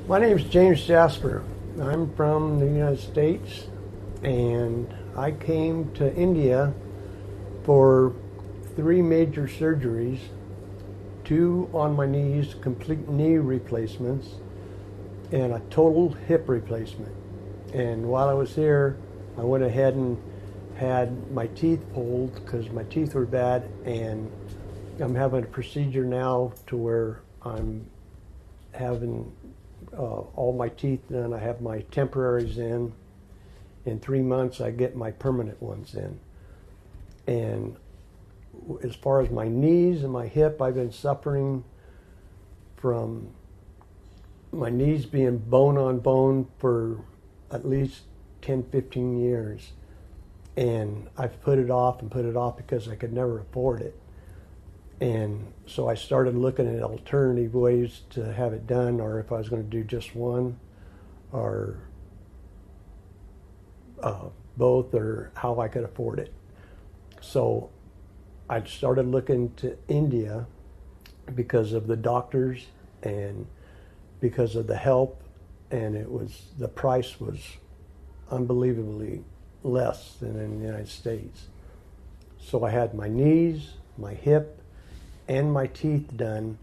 My name is James Jasper. I'm from the United States, and I came to India for 3 major surgeries, 2 on my knees, complete knee replacements, and a total hip replacement. And while I was here, I went ahead and had my teeth pulled because my teeth were bad, and I'm having a procedure now to where I'm having all my teeth done. I have my temporaries in. In 3 months, I get my permanent ones in. And as far as my knees and my hip, I've been suffering from my knees being bone on bone for at least 10, 15 years. And I've put it off and put it off because I could never afford it. And so I started looking at alternative ways to have it done, or if I was going to do just one, or both, or how I could afford it. So I started looking to India because of the doctors and because of the help, and the price was unbelievably less than in the United States. So I had my knees, my hip, and my teeth done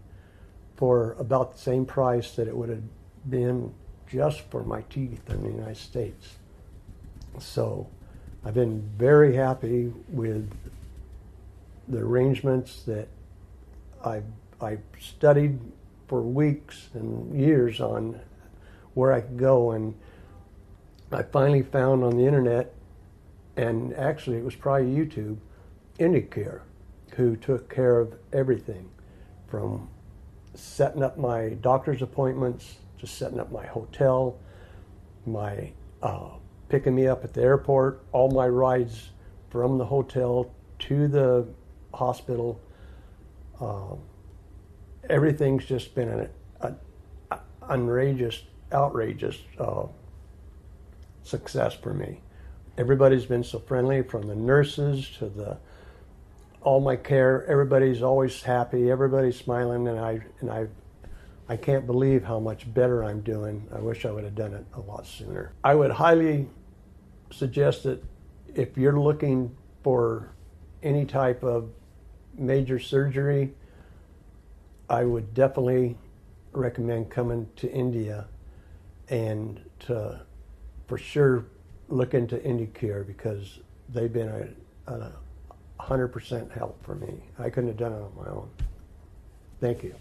for about the same price that it would have been just for my teeth in the United States. So I've been very happy with the arrangements that I studied for weeks and years on where I could go, and I finally found on the internet, and actually it was probably YouTube, IndiCure, who took care of everything from setting up my doctor's appointments to setting up my hotel, my picking me up at the airport, all my rides from the hotel to the hospital. Everything's just been an outrageous success for me. Everybody's been so friendly, from the nurses to all my care. Everybody's always happy, everybody's smiling, and I can't believe how much better I'm doing. I wish I would have done it a lot sooner. I would highly suggest that if you're looking for any type of major surgery, I would definitely recommend coming to India, and to for sure look into IndiCure, because they've been a 100% help for me. I couldn't have done it on my own. Thank you.